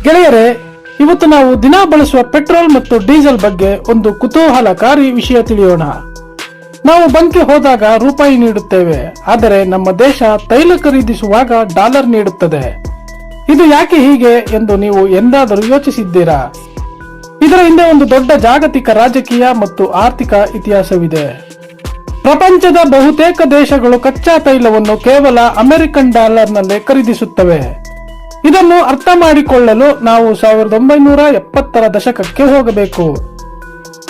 ಗೆಳೆಯರೇ, ಇವತ್ತು ನಾವು ದಿನ ಬಳಸುವ ಪೆಟ್ರೋಲ್ ಮತ್ತು ಡೀಸೆಲ್ ಬಗ್ಗೆ ಒಂದು ಕುತೂಹಲಕಾರಿ ವಿಷಯ ತಿಳಿಯೋಣ. ನಾವು ಬಂಕ್ಗೆ ಹೋದಾಗ ರೂಪಾಯಿ ನೀಡುತ್ತೇವೆ, ಆದರೆ ನಮ್ಮ ದೇಶ ತೈಲ ಖರೀದಿಸುವಾಗ ಡಾಲರ್ ನೀಡುತ್ತದೆ. ಇದು ಯಾಕೆ ಹೀಗೆ ಎಂದು ನೀವು ಎಂದಾದರೂ ಯೋಚಿಸಿದ್ದೀರಾ? ಇದರ ಹಿಂದೆ ಒಂದು ದೊಡ್ಡ ಜಾಗತಿಕ ರಾಜಕೀಯ ಮತ್ತು ಆರ್ಥಿಕ ಇತಿಹಾಸವಿದೆ. ಪ್ರಪಂಚದ ಬಹುತೇಕ ದೇಶಗಳು ಕಚ್ಚಾ ತೈಲವನ್ನು ಕೇವಲ ಅಮೆರಿಕನ್ ಡಾಲರ್ನಲ್ಲೇ ಖರೀದಿಸುತ್ತವೆ. ಇದನ್ನು ಅರ್ಥ ಮಾಡಿಕೊಳ್ಳಲು ನಾವು 1970ರ ದಶಕಕ್ಕೆ ಹೋಗಬೇಕು.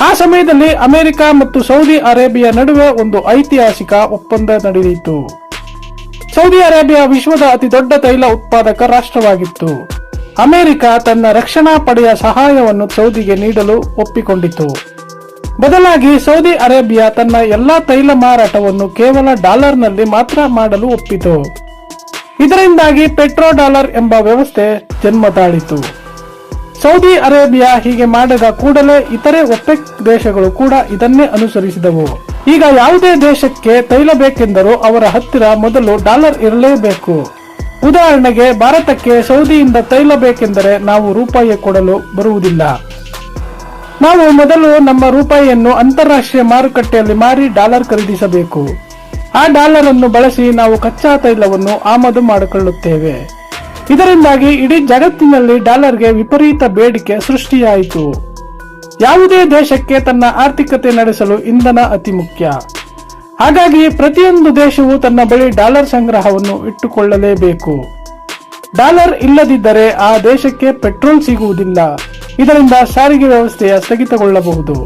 ಆ ಸಮಯದಲ್ಲಿ ಅಮೆರಿಕ ಮತ್ತು ಸೌದಿ ಅರೇಬಿಯಾ ನಡುವೆ ಒಂದು ಐತಿಹಾಸಿಕ ಒಪ್ಪಂದ ನಡೆಯಿತು. ಸೌದಿ ಅರೇಬಿಯಾ ವಿಶ್ವದ ಅತಿ ದೊಡ್ಡ ತೈಲ ಉತ್ಪಾದಕ ರಾಷ್ಟ್ರವಾಗಿತ್ತು. ಅಮೆರಿಕ ತನ್ನ ರಕ್ಷಣಾ ಪಡೆಯ ಸಹಾಯವನ್ನು ಸೌದಿಗೆ ನೀಡಲು ಒಪ್ಪಿಕೊಂಡಿತು. ಬದಲಾಗಿ ಸೌದಿ ಅರೇಬಿಯಾ ತನ್ನ ಎಲ್ಲಾ ತೈಲ ಮಾರಾಟವನ್ನು ಕೇವಲ ಡಾಲರ್ನಲ್ಲಿ ಮಾತ್ರ ಮಾಡಲು ಒಪ್ಪಿತು. ಇದರಿಂದಾಗಿ ಪೆಟ್ರೋ ಡಾಲರ್ ಎಂಬ ವ್ಯವಸ್ಥೆ ಜನ್ಮ ತಾಳಿತು. ಸೌದಿ ಅರೇಬಿಯಾ ಹೀಗೆ ಮಾಡಿದ ಕೂಡಲೇ ಇತರೆ ಒಪೆಕ್ ದೇಶಗಳು ಕೂಡ ಇದನ್ನೇ ಅನುಸರಿಸಿದವು. ಈಗ ಯಾವುದೇ ದೇಶಕ್ಕೆ ತೈಲ ಬೇಕೆಂದರೂ ಅವರ ಹತ್ತಿರ ಮೊದಲು ಡಾಲರ್ ಇರಲೇಬೇಕು. ಉದಾಹರಣೆಗೆ, ಭಾರತಕ್ಕೆ ಸೌದಿಯಿಂದ ತೈಲ ಬೇಕೆಂದರೆ ನಾವು ರೂಪಾಯಿ ಕೊಡಲು ಬರುವುದಿಲ್ಲ. ನಾವು ಮೊದಲು ನಮ್ಮ ರೂಪಾಯಿಯನ್ನು ಅಂತಾರಾಷ್ಟ್ರೀಯ ಮಾರುಕಟ್ಟೆಯಲ್ಲಿ ಮಾರಿ ಡಾಲರ್ ಖರೀದಿಸಬೇಕು. ಆ ಡಾಲರ್ ಅನ್ನು ಬಳಸಿ ನಾವು ಕಚ್ಚಾ ತೈಲವನ್ನು ಆಮದು ಮಾಡಿಕೊಳ್ಳುತ್ತೇವೆ. ಇದರಿಂದಾಗಿ ಇಡೀ ಜಗತ್ತಿನಲ್ಲಿ ಡಾಲರ್ಗೆ ವಿಪರೀತ ಬೇಡಿಕೆ ಸೃಷ್ಟಿಯಾಯಿತು. ಯಾವುದೇ ದೇಶಕ್ಕೆ ತನ್ನ ಆರ್ಥಿಕತೆ ನಡೆಸಲು ಇಂಧನ ಅತಿ ಮುಖ್ಯ. ಹಾಗಾಗಿ ಪ್ರತಿಯೊಂದು ದೇಶವು ತನ್ನ ಬಳಿ ಡಾಲರ್ ಸಂಗ್ರಹವನ್ನು ಇಟ್ಟುಕೊಳ್ಳಲೇಬೇಕು. ಡಾಲರ್ ಇಲ್ಲದಿದ್ದರೆ ಆ ದೇಶಕ್ಕೆ ಪೆಟ್ರೋಲ್ ಸಿಗುವುದಿಲ್ಲ. ಇದರಿಂದ ಸಾರಿಗೆ ವ್ಯವಸ್ಥೆಯ ಸ್ಥಗಿತಗೊಳ್ಳಬಹುದು.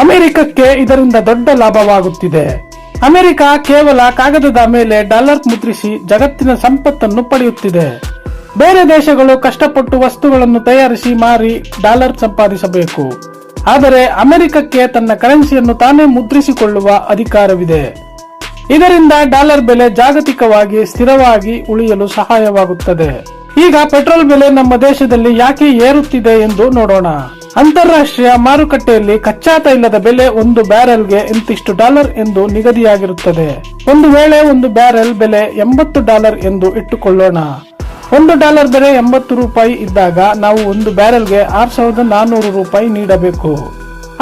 ಅಮೆರಿಕಕ್ಕೆ ಇದರಿಂದ ದೊಡ್ಡ ಲಾಭವಾಗುತ್ತಿದೆ. ಅಮೆರಿಕ ಕೇವಲ ಕಾಗದದ ಮೇಲೆ ಡಾಲರ್ ಮುದ್ರಿಸಿ ಜಗತ್ತಿನ ಸಂಪತ್ತನ್ನು ಪಡೆಯುತ್ತಿದೆ. ಬೇರೆ ದೇಶಗಳು ಕಷ್ಟಪಟ್ಟು ವಸ್ತುಗಳನ್ನು ತಯಾರಿಸಿ ಮಾರಿ ಡಾಲರ್ ಸಂಪಾದಿಸಬೇಕು. ಆದರೆ ಅಮೆರಿಕಕ್ಕೆ ತನ್ನ ಕರೆನ್ಸಿಯನ್ನು ತಾನೇ ಮುದ್ರಿಸಿಕೊಳ್ಳುವ ಅಧಿಕಾರವಿದೆ. ಇದರಿಂದ ಡಾಲರ್ ಬೆಲೆ ಜಾಗತಿಕವಾಗಿ ಸ್ಥಿರವಾಗಿ ಉಳಿಯಲು ಸಹಾಯವಾಗುತ್ತದೆ. ಈಗ ಪೆಟ್ರೋಲ್ ಬೆಲೆ ನಮ್ಮ ದೇಶದಲ್ಲಿ ಯಾಕೆ ಏರುತ್ತಿದೆ ಎಂದು ನೋಡೋಣ. ಅಂತಾರಾಷ್ಟ್ರೀಯ ಮಾರುಕಟ್ಟೆಯಲ್ಲಿ ಕಚ್ಚಾ ತೈಲದ ಬೆಲೆ ಒಂದು ಬ್ಯಾರೆಲ್ಗೆ ಇಂತಿಷ್ಟು ಡಾಲರ್ ಎಂದು ನಿಗದಿಯಾಗಿರುತ್ತದೆ. ಒಂದು ವೇಳೆ ಒಂದು ಬ್ಯಾರೆಲ್ ಬೆಲೆ $80 ಎಂದು ಇಟ್ಟುಕೊಳ್ಳೋಣ. $1 ಬೆಲೆ 80 ರೂಪಾಯಿ ಇದ್ದಾಗ ನಾವು ಒಂದು ಬ್ಯಾರೆಲ್ಗೆ 6400 ರೂಪಾಯಿ ನೀಡಬೇಕು.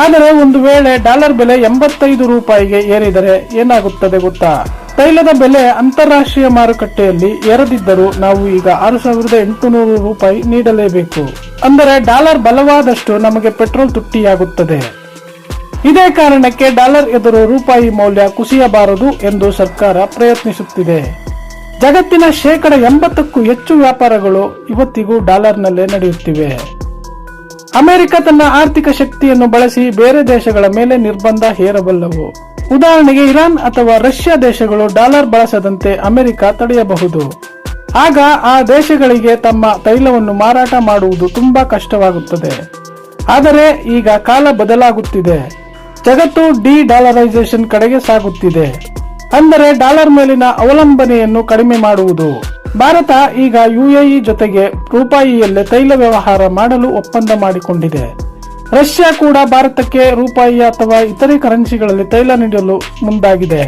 ಆದರೆ ಒಂದು ವೇಳೆ ಡಾಲರ್ ಬೆಲೆ 85 ರೂಪಾಯಿಗೆ ಏರಿದರೆ ಏನಾಗುತ್ತದೆ ಗೊತ್ತಾ? ತೈಲದ ಬೆಲೆ ಅಂತಾರಾಷ್ಟ್ರೀಯ ಮಾರುಕಟ್ಟೆಯಲ್ಲಿ ಏರದಿದ್ದರೂ ನಾವು ಈಗ 6800 ರೂಪಾಯಿ ನೀಡಲೇಬೇಕು. ಅಂದರೆ ಡಾಲರ್ ಬಲವಾದಷ್ಟು ನಮಗೆ ಪೆಟ್ರೋಲ್ ತುಟ್ಟಿಯಾಗುತ್ತದೆ. ಇದೇ ಕಾರಣಕ್ಕೆ ಡಾಲರ್ ಎದುರು ರೂಪಾಯಿ ಮೌಲ್ಯ ಕುಸಿಯಬಾರದು ಎಂದು ಸರ್ಕಾರ ಪ್ರಯತ್ನಿಸುತ್ತಿದೆ. ಜಗತ್ತಿನ 80%ಕ್ಕೂ ಹೆಚ್ಚು ವ್ಯಾಪಾರಗಳು ಇವತ್ತಿಗೂ ಡಾಲರ್ನಲ್ಲೇ ನಡೆಯುತ್ತಿವೆ. ಅಮೆರಿಕ ತನ್ನ ಆರ್ಥಿಕ ಶಕ್ತಿಯನ್ನು ಬಳಸಿ ಬೇರೆ ದೇಶಗಳ ಮೇಲೆ ನಿರ್ಬಂಧ ಹೇರಬಲ್ಲವು. ಉದಾಹರಣೆಗೆ, ಇರಾನ್ ಅಥವಾ ರಷ್ಯಾ ದೇಶಗಳು ಡಾಲರ್ ಬಳಸದಂತೆ ಅಮೆರಿಕ ತಡೆಯಬಹುದು. ಆಗ ಆ ದೇಶಗಳಿಗೆ ತಮ್ಮ ತೈಲವನ್ನು ಮಾರಾಟ ಮಾಡುವುದು ತುಂಬಾ ಕಷ್ಟವಾಗುತ್ತದೆ. ಆದರೆ ಈಗ ಕಾಲ ಬದಲಾಗುತ್ತಿದೆ. ಜಗತ್ತು ಡಿ-ಡಾಲರೈಸೇಷನ್ ಕಡೆಗೆ ಸಾಗುತ್ತಿದೆ. ಅಂದರೆ ಡಾಲರ್ ಮೇಲಿನ ಅವಲಂಬನೆಯನ್ನು ಕಡಿಮೆ ಮಾಡುವುದು. ಭಾರತ ಈಗ ಯುಎಇ ಜೊತೆಗೆ ರೂಪಾಯಿಯಲ್ಲೇ ತೈಲ ವ್ಯವಹಾರ ಮಾಡಲು ಒಪ್ಪಂದ ಮಾಡಿಕೊಂಡಿದೆ. ರಷ್ಯಾ ಕೂಡ ಭಾರತಕ್ಕೆ ರೂಪಾಯಿ ಅಥವಾ ಇತರೆ ಕರೆನ್ಸಿಗಳಲ್ಲಿ ತೈಲ ನೀಡಲು ಮುಂದಾಗಿದೆ.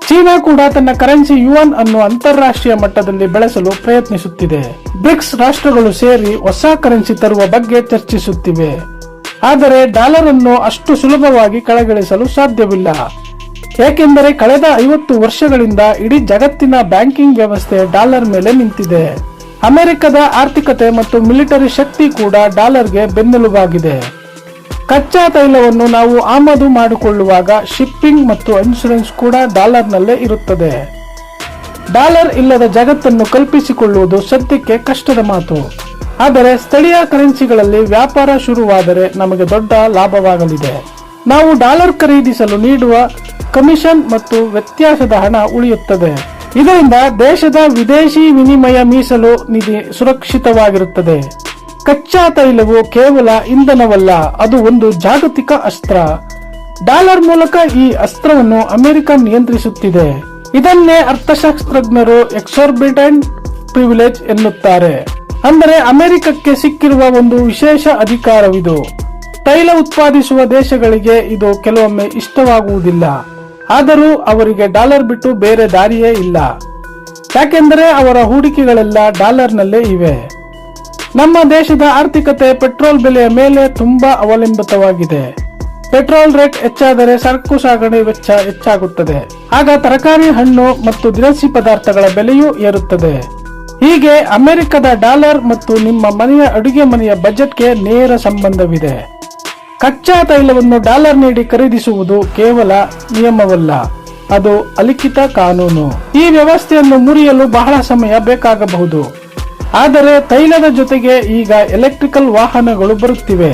ಚೀನಾ ಕೂಡ ತನ್ನ ಕರೆನ್ಸಿ ಯುವಾನ್ ಅನ್ನು ಅಂತಾರಾಷ್ಟ್ರೀಯ ಮಟ್ಟದಲ್ಲಿ ಬೆಳೆಸಲು ಪ್ರಯತ್ನಿಸುತ್ತಿದೆ. ಬ್ರಿಕ್ಸ್ ರಾಷ್ಟ್ರಗಳು ಸೇರಿ ಹೊಸ ಕರೆನ್ಸಿ ತರುವ ಬಗ್ಗೆ ಚರ್ಚಿಸುತ್ತಿವೆ. ಆದರೆ ಡಾಲರ್ ಅನ್ನು ಅಷ್ಟು ಸುಲಭವಾಗಿ ಕೆಳಗಿಳಿಸಲು ಸಾಧ್ಯವಿಲ್ಲ. ಏಕೆಂದರೆ ಕಳೆದ 50 ವರ್ಷಗಳಿಂದ ಇಡೀ ಜಗತ್ತಿನ ಬ್ಯಾಂಕಿಂಗ್ ವ್ಯವಸ್ಥೆ ಡಾಲರ್ ಮೇಲೆ ನಿಂತಿದೆ. ಅಮೆರಿಕದ ಆರ್ಥಿಕತೆ ಮತ್ತು ಮಿಲಿಟರಿ ಶಕ್ತಿ ಕೂಡ ಡಾಲರ್ಗೆ ಬೆನ್ನೆಲುಬಾಗಿದೆ. ಕಚ್ಚಾ ತೈಲವನ್ನು ನಾವು ಆಮದು ಮಾಡಿಕೊಳ್ಳುವಾಗ ಶಿಪ್ಪಿಂಗ್ ಮತ್ತು ಇನ್ಶೂರೆನ್ಸ್ ಕೂಡ ಡಾಲರ್ನಲ್ಲೇ ಇರುತ್ತದೆ. ಡಾಲರ್ ಇಲ್ಲದ ಜಗತ್ತನ್ನು ಕಲ್ಪಿಸಿಕೊಳ್ಳುವುದು ಸದ್ಯಕ್ಕೆ ಕಷ್ಟದ ಮಾತು. ಆದರೆ ಸ್ಥಳೀಯ ಕರೆನ್ಸಿಗಳಲ್ಲಿ ವ್ಯಾಪಾರ ಶುರುವಾದರೆ ನಮಗೆ ದೊಡ್ಡ ಲಾಭವಾಗಲಿದೆ. ನಾವು ಡಾಲರ್ ಖರೀದಿಸಲು ನೀಡುವ ಕಮಿಷನ್ ಮತ್ತು ವ್ಯತ್ಯಾಸದ ಹಣ ಉಳಿಯುತ್ತದೆ. ಇದರಿಂದ ದೇಶದ ವಿದೇಶಿ ವಿನಿಮಯ ಮೀಸಲು ನಿಧಿ ಸುರಕ್ಷಿತವಾಗಿರುತ್ತದೆ. ಕಚ್ಚಾ ತೈಲವು ಕೇವಲ ಇಂಧನವಲ್ಲ, ಅದು ಒಂದು ಜಾಗತಿಕ ಅಸ್ತ್ರ. ಡಾಲರ್ ಮೂಲಕ ಈ ಅಸ್ತ್ರವನ್ನು ಅಮೆರಿಕ ನಿಯಂತ್ರಿಸುತ್ತಿದೆ. ಇದನ್ನೇ ಅರ್ಥಶಾಸ್ತ್ರಜ್ಞರು ಎಕ್ಸಾರ್ಬಿಟೆಂಟ್ ಪ್ರಿವಿಲೇಜ್ ಎನ್ನುತ್ತಾರೆ. ಅಂದರೆ ಅಮೆರಿಕಕ್ಕೆ ಸಿಕ್ಕಿರುವ ಒಂದು ವಿಶೇಷ ಅಧಿಕಾರವಿದು. ತೈಲ ಉತ್ಪಾದಿಸುವ ದೇಶಗಳಿಗೆ ಇದು ಕೆಲವೊಮ್ಮೆ ಇಷ್ಟವಾಗುವುದಿಲ್ಲ. ಆದರೂ ಅವರಿಗೆ ಡಾಲರ್ ಬಿಟ್ಟು ಬೇರೆ ದಾರಿಯೇ ಇಲ್ಲ. ಯಾಕೆಂದರೆ ಅವರ ಹೂಡಿಕೆಗಳೆಲ್ಲ ಡಾಲರ್ನಲ್ಲೇ ಇವೆ. ನಮ್ಮ ದೇಶದ ಆರ್ಥಿಕತೆ ಪೆಟ್ರೋಲ್ ಬೆಲೆಯ ಮೇಲೆ ತುಂಬಾ ಅವಲಂಬಿತವಾಗಿದೆ. ಪೆಟ್ರೋಲ್ ರೇಟ್ ಹೆಚ್ಚಾದರೆ ಸರಕು ಸಾಗಣೆ ವೆಚ್ಚ ಹೆಚ್ಚಾಗುತ್ತದೆ. ಆಗ ತರಕಾರಿ, ಹಣ್ಣು ಮತ್ತು ದಿನಸಿ ಪದಾರ್ಥಗಳ ಬೆಲೆಯೂ ಏರುತ್ತದೆ. ಹೀಗೆ ಅಮೆರಿಕದ ಡಾಲರ್ ಮತ್ತು ನಿಮ್ಮ ಮನೆಯ ಅಡುಗೆ ಮನೆಯ ಬಜೆಟ್ಗೆ ನೇರ ಸಂಬಂಧವಿದೆ. ಕಚ್ಚಾ ತೈಲವನ್ನು ಡಾಲರ್ ನೀಡಿ ಖರೀದಿಸುವುದು ಕೇವಲ ನಿಯಮವಲ್ಲ, ಅದು ಅಲಿಖಿತ ಕಾನೂನು. ಈ ವ್ಯವಸ್ಥೆಯನ್ನು ಮುರಿಯಲು ಬಹಳ ಸಮಯ ಬೇಕಾಗಬಹುದು. ಆದರೆ ತೈಲದ ಜೊತೆಗೆ ಈಗ ಎಲೆಕ್ಟ್ರಿಕಲ್ ವಾಹನಗಳು ಬರುತ್ತಿವೆ.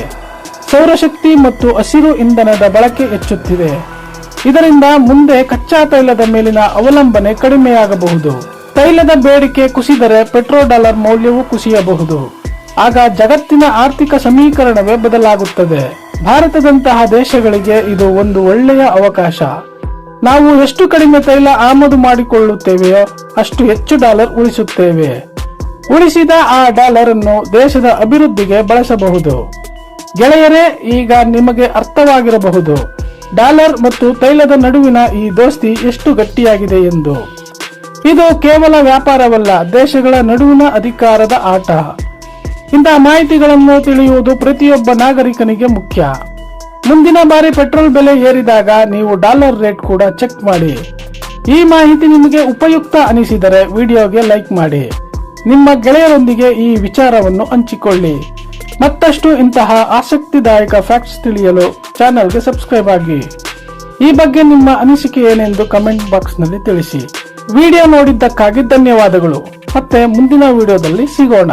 ಸೌರಶಕ್ತಿ ಮತ್ತು ಹಸಿರು ಇಂಧನದ ಬಳಕೆ ಹೆಚ್ಚುತ್ತಿದೆ. ಇದರಿಂದ ಮುಂದೆ ಕಚ್ಚಾ ತೈಲದ ಮೇಲಿನ ಅವಲಂಬನೆ ಕಡಿಮೆಯಾಗಬಹುದು. ತೈಲದ ಬೇಡಿಕೆ ಕುಸಿದರೆ ಪೆಟ್ರೋಲ್ ಡಾಲರ್ ಮೌಲ್ಯವು ಕುಸಿಯಬಹುದು. ಆಗ ಜಗತ್ತಿನ ಆರ್ಥಿಕ ಸಮೀಕರಣವೇ ಬದಲಾಗುತ್ತದೆ. ಭಾರತದಂತಹ ದೇಶಗಳಿಗೆ ಇದು ಒಂದು ಒಳ್ಳೆಯ ಅವಕಾಶ. ನಾವು ಎಷ್ಟು ಕಡಿಮೆ ತೈಲ ಆಮದು ಮಾಡಿಕೊಳ್ಳುತ್ತೇವೆಯೋ ಅಷ್ಟು ಹೆಚ್ಚು ಡಾಲರ್ ಉಳಿಸುತ್ತೇವೆ. ಉಳಿಸಿದ ಆ ಡಾಲರ್ ಅನ್ನು ದೇಶದ ಅಭಿವೃದ್ಧಿಗೆ ಬಳಸಬಹುದು. ಗೆಳೆಯರೇ, ಈಗ ನಿಮಗೆ ಅರ್ಥವಾಗಿರಬಹುದು ಡಾಲರ್ ಮತ್ತು ತೈಲದ ನಡುವಿನ ಈ ದೋಸ್ತಿ ಎಷ್ಟು ಗಟ್ಟಿಯಾಗಿದೆ ಎಂದು. ಇದು ಕೇವಲ ವ್ಯಾಪಾರವಲ್ಲ, ದೇಶಗಳ ನಡುವಿನ ಅಧಿಕಾರದ ಆಟ. ಇಂತಹ ಮಾಹಿತಿಗಳನ್ನು ತಿಳಿಯುವುದು ಪ್ರತಿಯೊಬ್ಬ ನಾಗರಿಕನಿಗೆ ಮುಖ್ಯ. ಮುಂದಿನ ಬಾರಿ ಪೆಟ್ರೋಲ್ ಬೆಲೆ ಏರಿದಾಗ ನೀವು ಡಾಲರ್ ರೇಟ್ ಕೂಡ ಚೆಕ್ ಮಾಡಿ. ಈ ಮಾಹಿತಿ ನಿಮಗೆ ಉಪಯುಕ್ತ ಅನಿಸಿದರೆ ವಿಡಿಯೋಗೆ ಲೈಕ್ ಮಾಡಿ. ನಿಮ್ಮ ಗೆಳೆಯರೊಂದಿಗೆ ಈ ವಿಚಾರವನ್ನು ಹಂಚಿಕೊಳ್ಳಿ. ಮತ್ತಷ್ಟು ಇಂತಹ ಆಸಕ್ತಿದಾಯಕ ಫ್ಯಾಕ್ಟ್ಸ್ ತಿಳಿಯಲು ಚಾನೆಲ್ಗೆ ಸಬ್ಸ್ಕ್ರೈಬ್ ಆಗಿ. ಈ ಬಗ್ಗೆ ನಿಮ್ಮ ಅನಿಸಿಕೆ ಏನೆಂದು ಕಮೆಂಟ್ ಬಾಕ್ಸ್ ನಲ್ಲಿ ತಿಳಿಸಿ. ವಿಡಿಯೋ ನೋಡಿದ್ದಕ್ಕಾಗಿ ಧನ್ಯವಾದಗಳು. ಮತ್ತೆ ಮುಂದಿನ ವಿಡಿಯೋದಲ್ಲಿ ಸಿಗೋಣ.